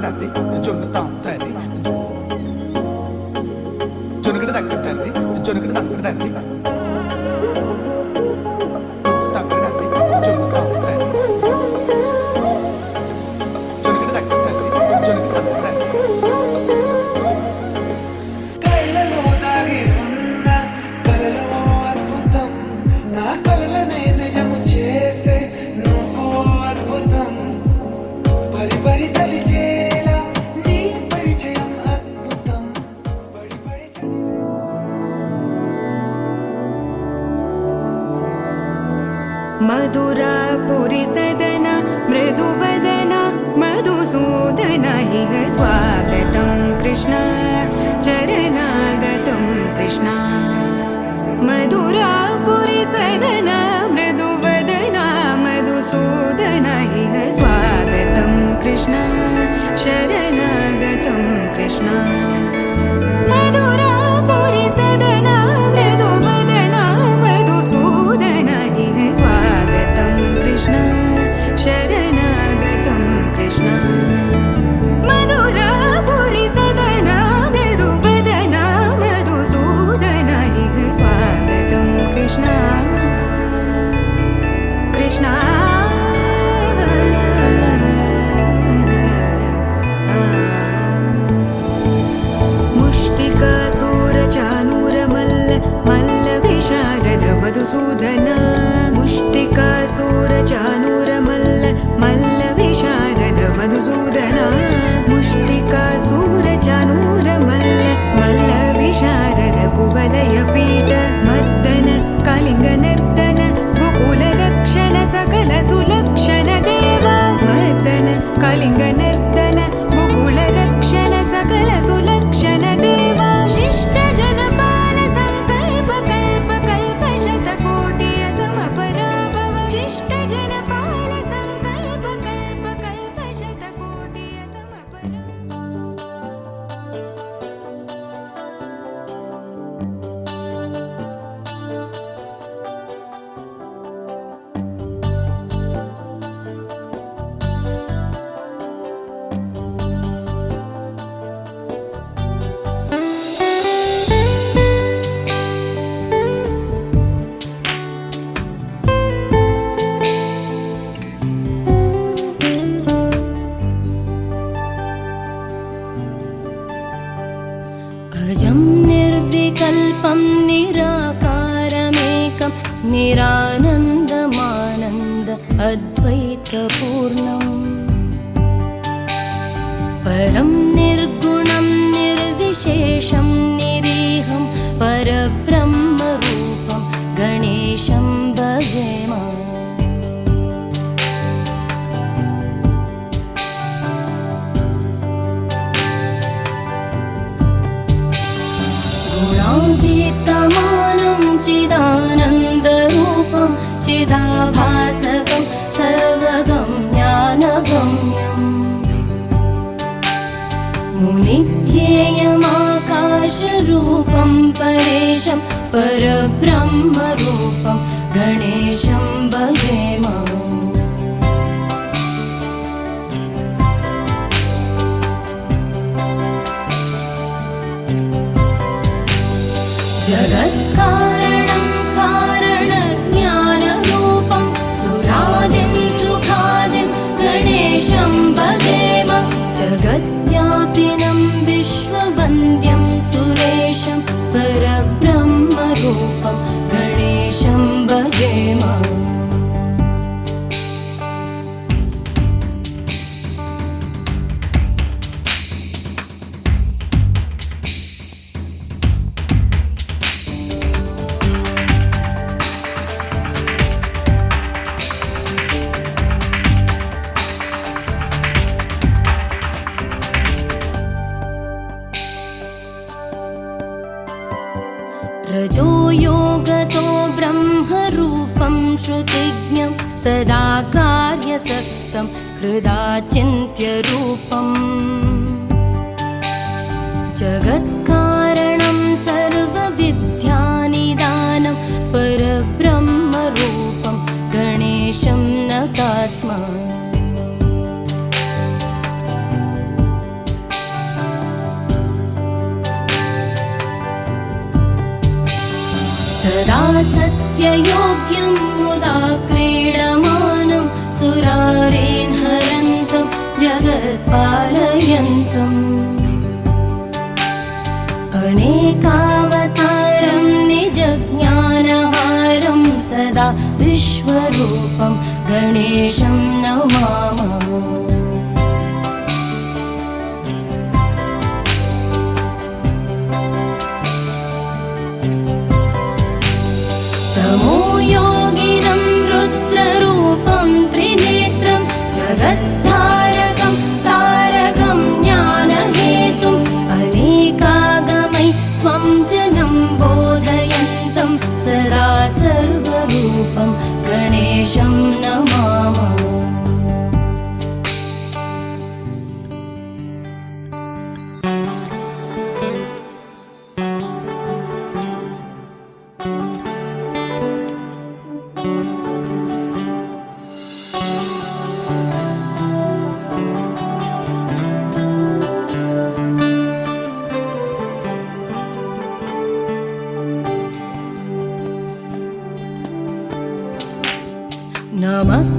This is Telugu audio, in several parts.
తండ్రి జొన్నుతాం తండ్రి జొనుకటి తగ్గ తండ్రి జొనుకటి తగ్గ తండ్రి मधुरापुरी सदन मृदुवदन मधुसूदन इह स्वागतं कृष्ण चरणागतं कृष्ण मधुरापुरी सदन मृदुवदन मधुसूदन इह स्वागतं कृष्ण शरणागतं कृष्ण मधुरापुरी सदन मृदुवदन मधुसूदन इह स्वागतं कृष्ण शरणागतं कृष्ण मधुरापुरी सदन मृदुवदन मधुसूदन इह स्वागतं कृष्ण कृष्ण मुष्टिकासूरचानूरमल्ल मल्लविशारद मधुसूदन मुष्टिकासूरचानूरमल्ल मल्लविशारद मधुसूदन मुष्टिकासूरचानूरमल्ल मल्लविशारद कुवलयपीठ मर्दन कलिङ्गनर्तन गोकुलरक्षण सकल सुलक्षण देवा मर्दन कलिङ्गनर्तन गोकुलरक्षण सकल सुलक्षण देवा शिष्ट जनपाल संकल्प कल्प कल्प शतकोटि असमपराभव शिष्ट जनपाल संकल्प कल्प कल्प शतकोटि असमपराभव अजं निर्विकल्पं निराकारमेकं निरानन्दमानन्द अद्वैतपूर्णम् परं निर्गुणं निर्विशेषं निरीहं परब्रह्मरूपं गणेशं भजेम गुणातीतमानं चिदानन्दरूपं चिदाभासकं सर्वगम्यानगम्यम् मुनिध्येयमाकाशरूपं परेशं परब्रह्मरूपं गणेशं भजेम जगत्कारणं कारणज्ञानरूपं सुरादिं सुखादिं गणेशं भजेम जगद्व्यापिनं विश्ववन्द्यं सुरेशं परब्रह्मरूपं गणेशं भजेम रजो योगतो ब्रह्मरूपं श्रुतिज्ञं सदा कार्यसक्तं हृदाचिन्त्यरूपम् जगत्कारणं सर्वविद्यानिदानं परब्रह्मरूपं गणेशं नतास्म नित्ययोग्यं मुदा क्रीडमानं सुरारेन् हरन्तं जगत्पालयन्तम् अनेकावतारं निजज्ञानहारं सदा विश्वरूपं गणेशं नमामः तमो योगिनं रुद्ररूपं त्रिनेत्रं जगद्धारकं तारकं ज्ञानहेतुम् अनेकागमै स्वं जनं बोधयन्तं सदा सर्वरूपं गणेशं नमामः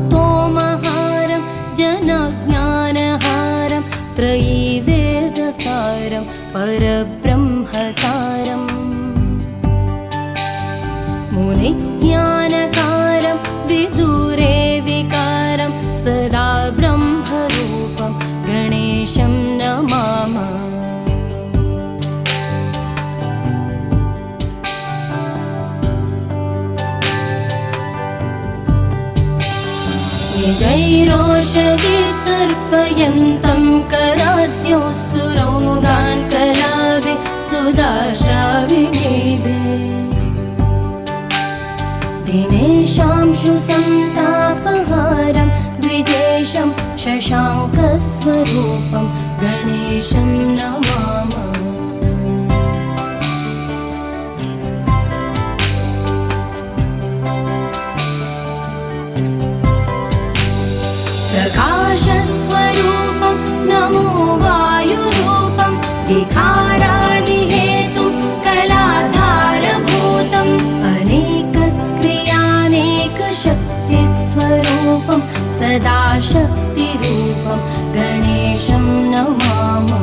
नमस्तोमहारं जनज्ञानहारं त्रयीवेदसारं परब्रह्मसारम् मुनिज्ञानकारं विदुरे विकारं सदा ब्रह्मरूपं गणेशं नमामः निजैरोषधितर्पयन्तं कराद्योऽसुरोगान् कलाभि सुधाश्राविणीभि दिनेशांशुसन्तापहारं द्विजेशं शशाङ्कस्वरूपं गणेशं नमामः प्रकाशस्वरूपं नमो वायुरूपं विकारादिहेतुं कलाधारभूतम् अनेकक्रियानेकशक्तिस्वरूपं सदा शक्तिरूपं गणेशं नमामः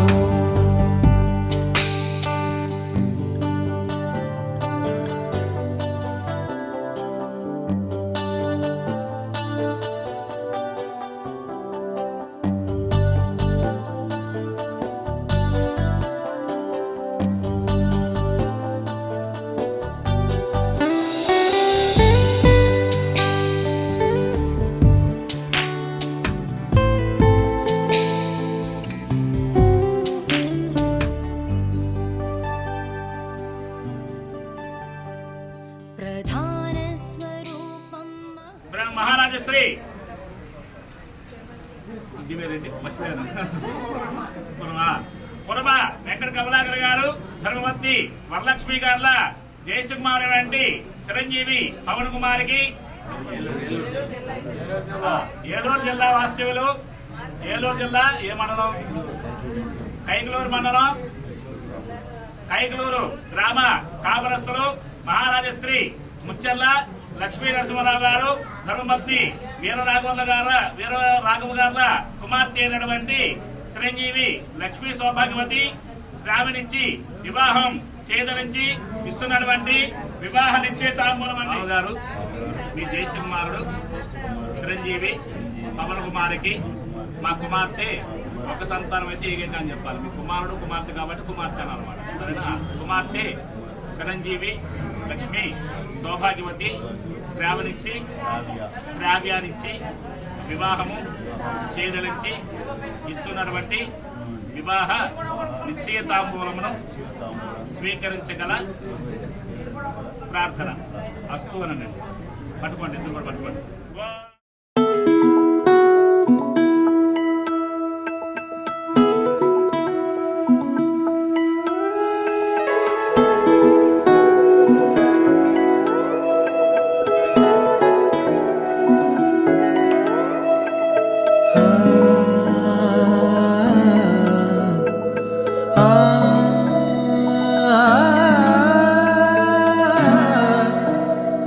మహారాజశ్రీ మర్చిపోయాను పురమ వెంకట కమలాకర్ గారు ధర్మవతి వరలక్ష్మి గారుల జ్యేష్ఠ కుమారుడు చిరంజీవి పవన్ కుమార్కి ఏలూరు జిల్లా వాస్తవ్యులు ఏలూరు జిల్లా ఏ మండలం కైకలూరు మండలం కైకలూరు గ్రామ కాపరస్తులు మహారాజశ్రీ ముచ్చర్ల లక్ష్మీ నరసింహరావు గారు ధర్మపత్ని వీర రాఘవ గారుల కుమార్తె అయినటువంటి చిరంజీవి లక్ష్మీ సౌభాగ్యవతి శ్రావణించి వివాహం చేయదలించి ఇస్తున్నటువంటి వివాహ నిశ్చయితాంబూలం గారు మీ జ్యేష్ఠ కుమారుడు చిరంజీవి పవన్ కుమార్కి మా కుమార్తె ఒక సంతానం అయితే ఏకైక అని చెప్పాలి. మీ కుమారుడు కుమార్తె కాబట్టి కుమార్తె అనమాట. సరేనా? కుమార్తె చిరంజీవి లక్ష్మి సౌభాగ్యవతి శ్రావ్యానిచ్చి వివాహము చేయదలించి ఇస్తున్నటువంటి వివాహ నిశ్చయితాంబూలమును స్వీకరించగల ప్రార్థన అస్తు అనండి. పట్టుకోండి, ఇద్దరు కూడా పట్టుకోండి.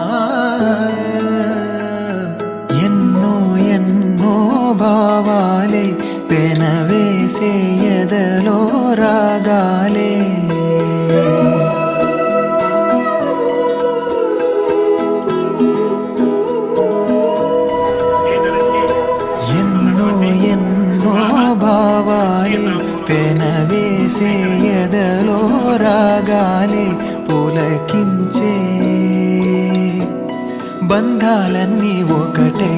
ఆ వేసే ఎదలో రాగాలే పులకించే బంధాలన్నీ ఒకటై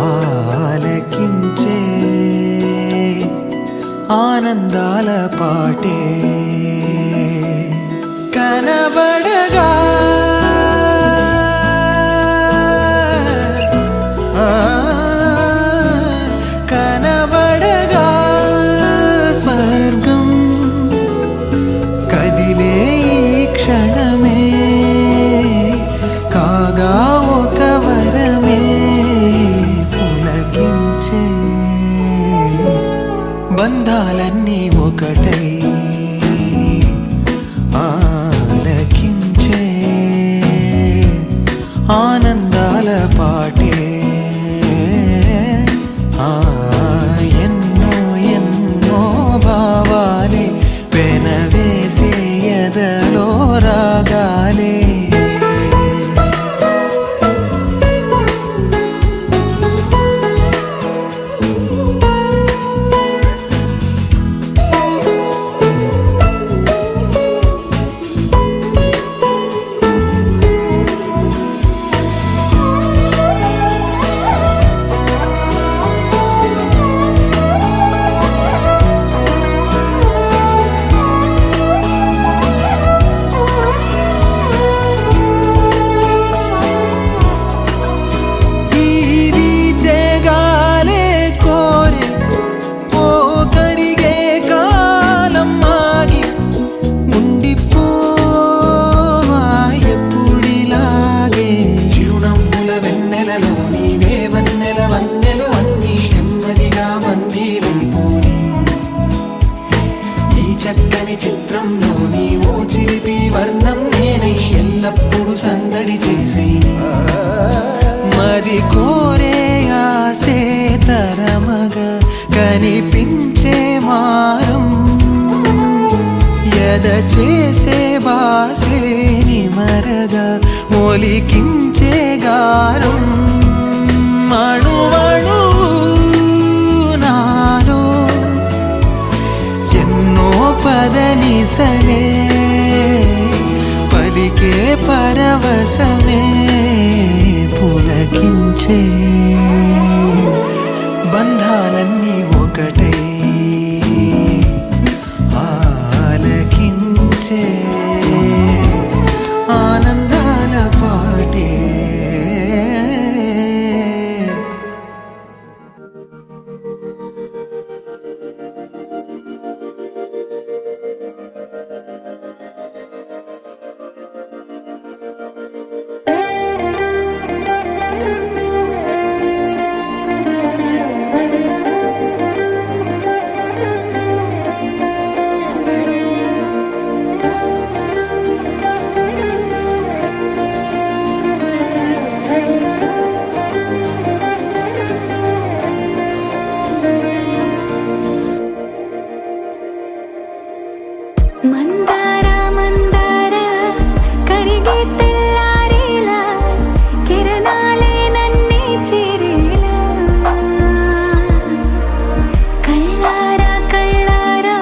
ఆలకించే ఆనందాల పాటే కనబడగా కనబడగా స్వర్గం కదిలే ఈ క్షణమే కాగా ఒక వరమే పులకించే బంధాలన్నీ ఒకటై ఆలకించే ఆనందాల పాటే ఎన్నో ఎన్నో భావాలే పెనవేసే ఎదలో రాగాలే చక్కని చిత్రంలోని ఓ చిలిపి వర్ణం నేనై ఎల్లప్పుడు సందడి చేసి మరి కోరే ఆసే తరమగా కనిపించే మారం ఎద చేసే బాసే నిమరగా ఒలికించే గారం అణువణు నాలో ఎన్నో పదనిసలే పలికే పరవశమే పులకించే బంధాలన్నీ ఒకటై ఆలకించే ఆనందాల పాటే మందార మందార కరిగే తెల్లారేలా కిరణాలే నన్నే చేరేలా కళ్ళారా కళ్ళారా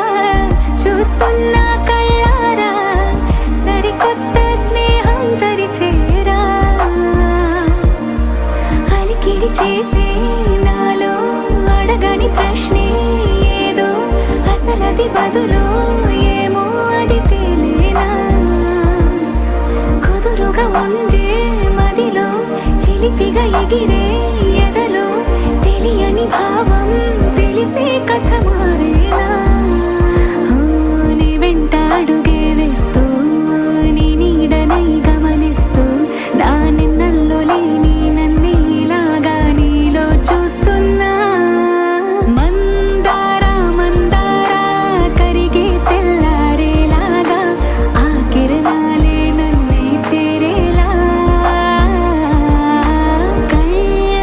చూస్తున్నా కళ్ళారా సరికొత్త స్నేహం తరిచేరా అలికిడి చేసే నాలో అడగని ప్రశ్నే ఏదో అసలది బదులు ఉండే మదిలో చిలిపిగా ఎగిరే ఎదలో తెలియని భావం తెలిసే కథ మారేనా నీ వెంట అడుగే వేస్తూ నీ నీడనై గమనిస్తూ నా నిన్నల్లో లేని నన్నే ఇలాగా నీలో చూస్తున్నా మందార మందార కరిగే తెల్లారేలాగా ఆ కిరణాలే నన్నే చేరేలా కళ్ళ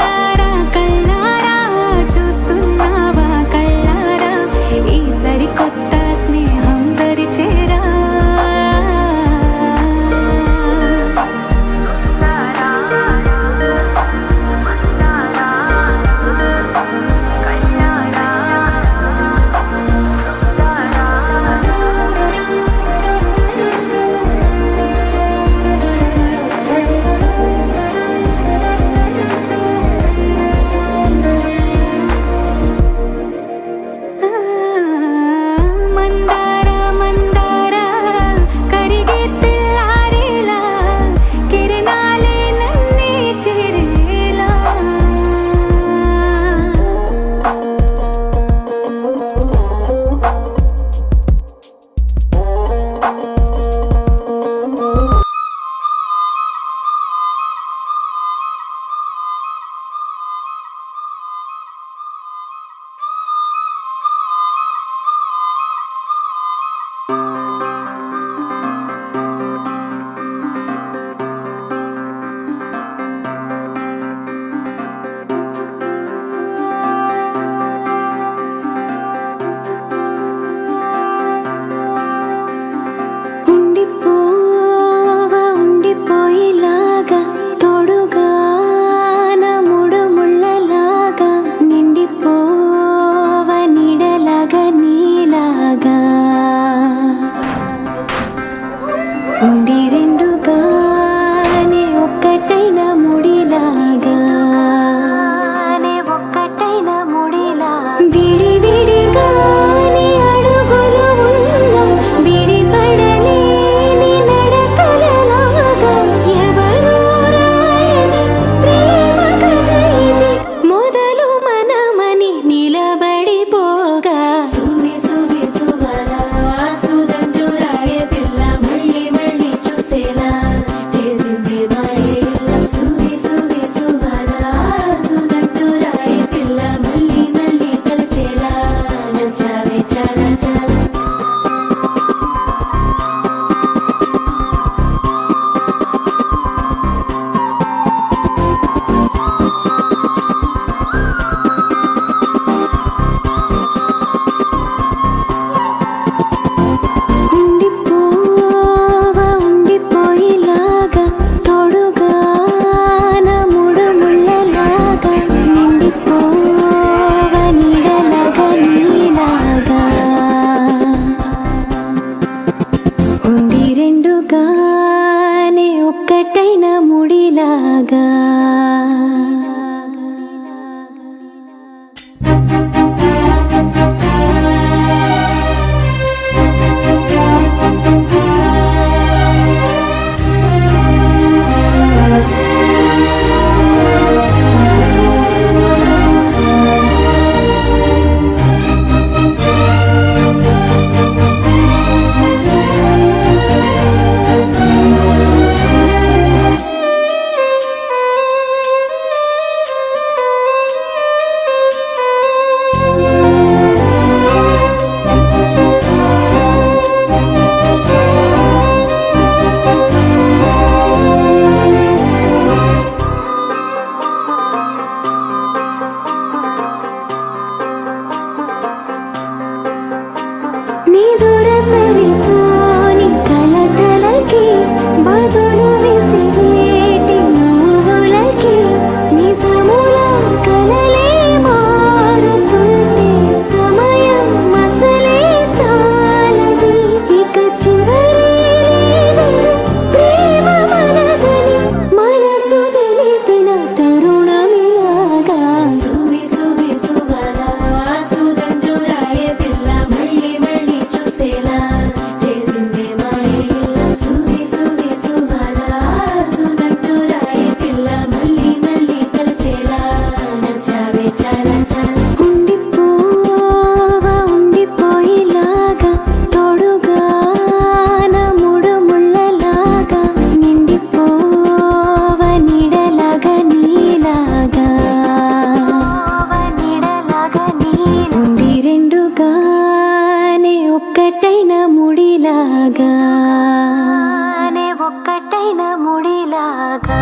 ముడిలాగా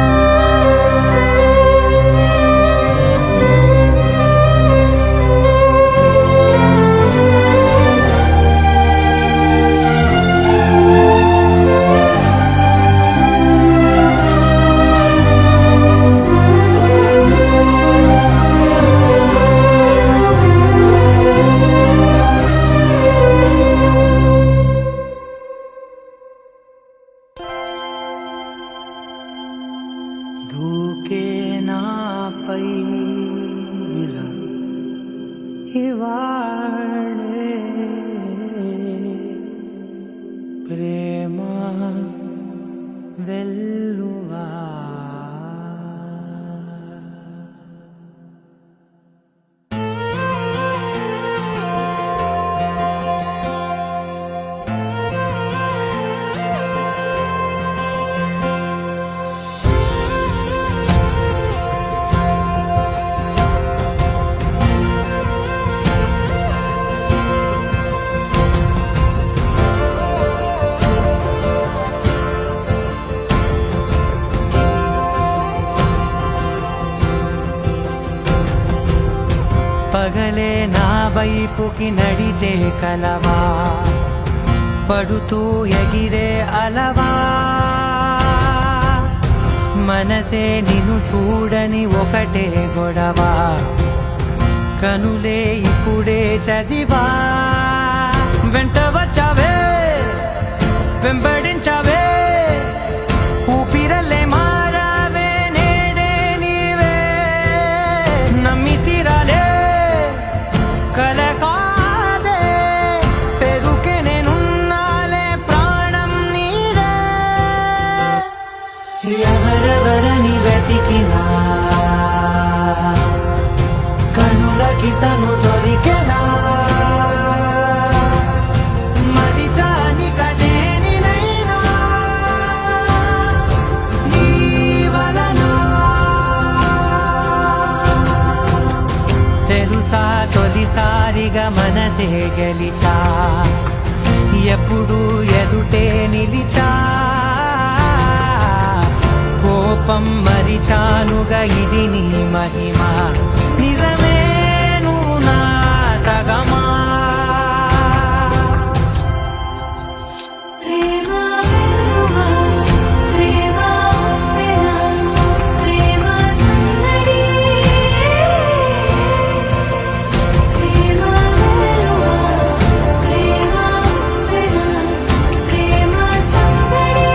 దూకే నాపై ఇలా ఇవాళే ప్రేమ వెల్లువా పగలే నా వైపుకి నడిచే కలవా పడుతూ ఎగిరే అలవా మనసే నిన్ను చూడని ఒకటే గొడవ కనులే ఇప్పుడే చదివా వెంట వచ్చావే వెంబడించావే ఊపిరల్లే మారావే నేడే నీవే నమ్మి తీరాలే కలకాదే పెరుకే నేనున్నాలే ప్రాణం నీడే ఎవరెవరని వెతికినా కనులకి తను దొరికెనా మరిచాని కదేనినైనా నీ వలన తెలుసా తొలిసారిగా మనసే గెలిచా ఎప్పుడు ఎదుటే నిలిచా కోపం మరిచానుగా ఇది నీ మహిమ నిజమే నువ్వు నా సగమా ప్రేమ వెల్లువా ప్రేమ వెలా ప్రేమ సందడి ప్రేమ వెల్లువా ప్రేమ వెలా ప్రేమ సందడి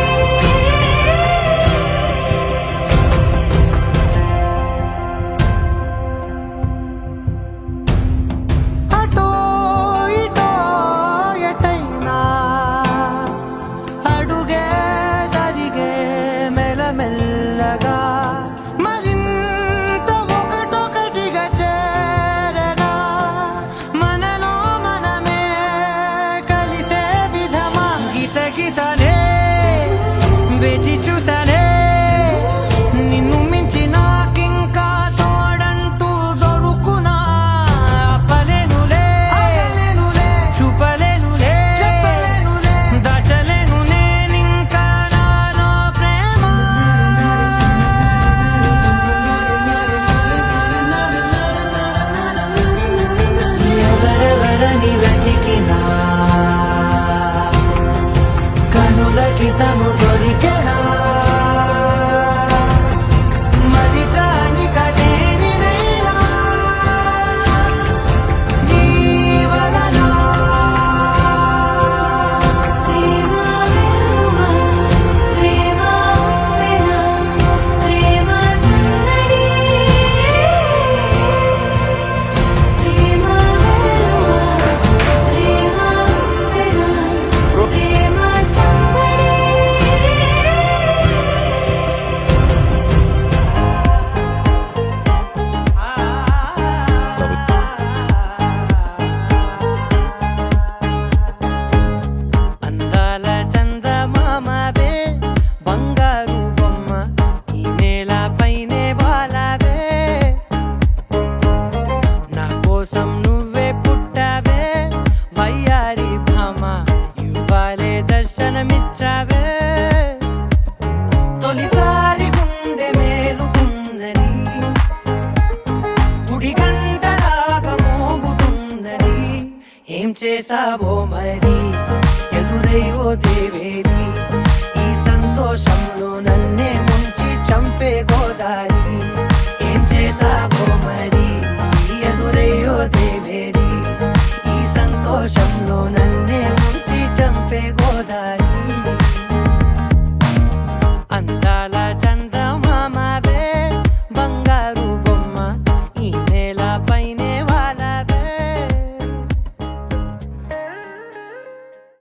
చేసావో మరి ఎదురై ఓ దేవేరి